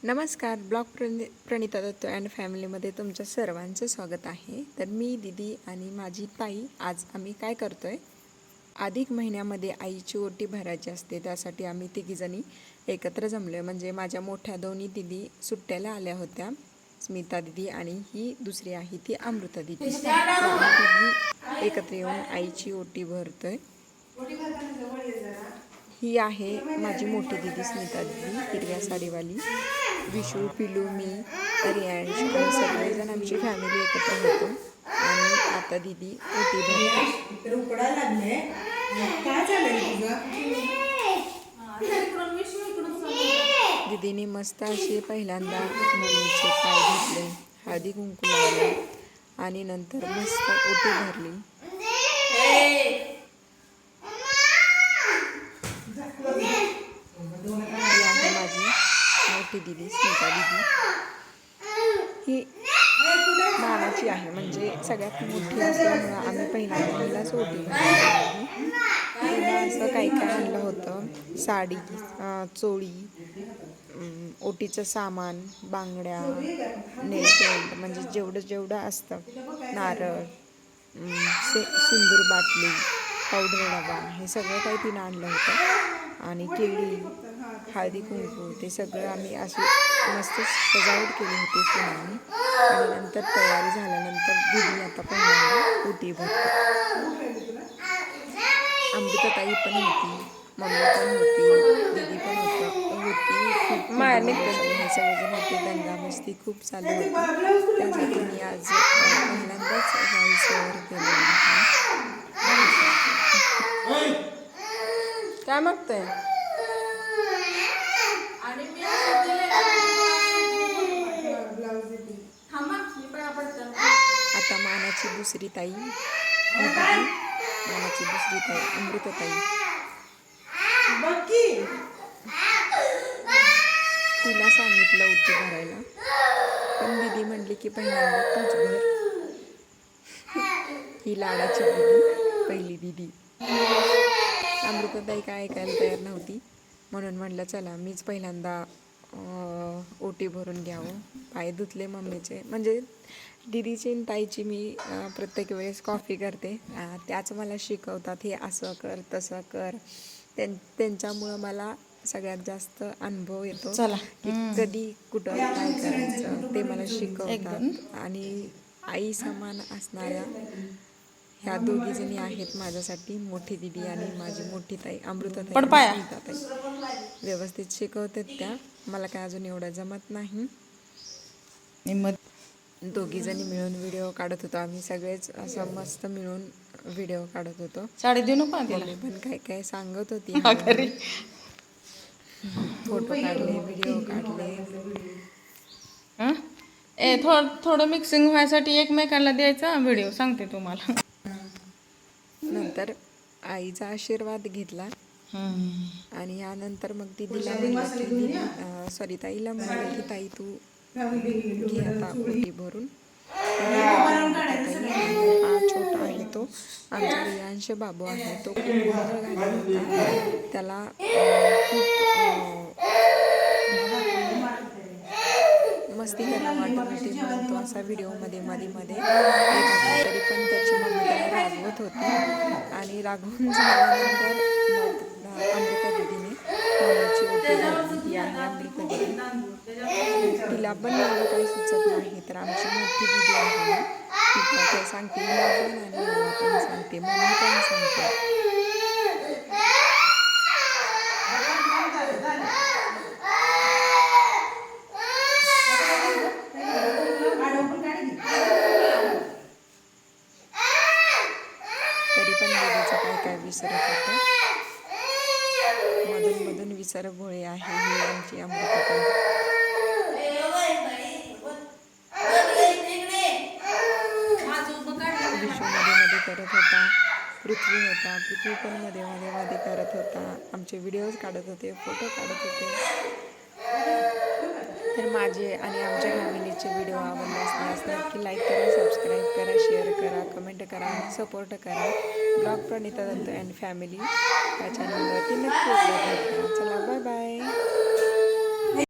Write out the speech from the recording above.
नमस्कार. प्रणिता दत्त अँड फॅमिलीमध्ये तुमच्या सर्वांचं स्वागत आहे. तर मी दीदी आणि माझी ताई आज आम्ही काय करतोय, अधिक महिन्यामध्ये आईची ओटी भरायची असते, त्यासाठी आम्ही तिघीजणी एकत्र जमलोय. म्हणजे माझ्या मोठ्या दोन्ही दीदी सुट्ट्याला आल्या होत्या, स्मिता दीदी आणि ही दुसरी आहे ती अमृता दीदी. आम्ही तिघी एकत्र येऊन आईची ओटी भरतोय. ही आहे माझी मोठी दीदी स्मिता दीदी, हिरव्या साडीवाली. विशू, पिलू, मी, रियांश आणि सगळेजण आमची फॅमिली एकत्र होतो. आणि आता दीदी ओटी भरते. दीदीने मस्त असे पहिल्यांदा मम्मीचे पाय धुतले, हळदी कुंकू लावले आणि नंतर मस्त ओटी भरली. मोठी दीदी स्मिता दीदी ही मानाची आहे, म्हणजे सगळ्यात मोठी असल्यामुळं आम्ही पहिल्यांदा हिलाच ओटी भरली. तिला असं काही काय आणलं होतं, साडी, चोळी, ओटीचं सामान, बांगड्या, नेलपेंट, म्हणजे जेवढं असतं, नारळ, सिंदूर बाटली, पावडर डबा, हे सगळं काही तिनं आणलं होतं. आणि केळी, हळदी कुंकू, ते सगळं आम्ही अशी मस्त सजावट केली होती फुलांनी. आणि नंतर तयारी झाल्यानंतर दीदी आता पहिल्यांदा ओटी भरते. अमृताताई पण होती, मम्मी पण होती, दीदी पण होती. खूप हे सगळेजण होते. दंगा मस्ती खूप चालू होती. त्यासाठी मी आज पहिल्यांदाच व्हॉइसओव्हर केलेला आहे. काय मागतंय? आता मानाची दुसरी ताई अमृताताई, तिला सांगितलं ओटी भरायला, पण दीदी म्हणली की पहिल्यांदा तूच भर. ही लाडाची दीदी, पहिली दीदी. अमृताताई काय ऐकायला तयार नव्हती, म्हणून म्हणलं चला मीच पहिल्यांदा ओटी भरून घ्यावं. पाय धुतले मम्मीचे, म्हणजे दीदीची आणि ताईची मी प्रत्येक वेळेस कॉफी करते, त्याच मला शिकवतात, हे असं कर तसं कर. त्यांच्यामुळं मला सगळ्यात जास्त अनुभव येतो की कधी कुठं काय करायचं, ते मला शिकवतात. आणि आई समान असणाऱ्या ह्या दोघी जणी आहेत माझ्यासाठी, मोठी दीदी आणि माझी मोठी ताई अमृताताई. व्यवस्थित शिकवतात त्या, मला काय अजून एवढं जमत नाही. दोघी जणी मिळून व्हिडिओ काढत होतो आम्ही, सगळेच असं मस्त मिळून व्हिडिओ काढत होतो. साडी देऊ नको मम्मी पण काय काय सांगत होती. फोटो काढले, व्हिडिओ काढले. थोडं मिक्सिंग व्हायसाठी एकमेकांना द्यायचा व्हिडिओ, सांगते तुम्हाला. नंतर आईचा आशीर्वाद घेतला आणि यानंतर मग दीदीला म्हणलं की ताईला म्हणाले की ताई तू घे आता ओटी भरून. हा छोटा आहे तो आमचा रियांश बाबू आहे, तो खूप गोंधळ घालत होता. त्याला खूप मस्ती करायला वाटत होती, म्हणून तो असा व्हिडिओमध्ये मध्ये येत होता. तरी पण त्याची मम्मी त्याला रागवत होती. आणि रागवून झाल्यानंतर मग अमृता दीदीने मम्मीची ओटी भरली. ही आहे अमृता दीदी. तिला पण एवढं काही सुचत नाही, तर आमची मोठी दीदी आहे, ती काय सांगते मला पण आणि मला पण सांगते, मम्मी पण सांगते. तरी पण दीदीचं काय विसरत होतं, मधून विसर भोळे आहे ही आमची अमृताताई. विशू मध्ये करत होता, पृथ्वी पण मध्ये करत होता. आमचे व्हिडिओज काढत होते, फोटो काढत होते. तर माझे आणि आमच्या फॅमिलीचे व्हिडिओ आवडले असल्यास नक्की लाईक करा, सबस्क्राईब करा, शेअर करा, कमेंट करा आणि सपोर्ट करा. प्रणिता दत्त अँड फॅमिली या चॅनलवरती नक्की उपलब्ध करा. चला बाय बाय.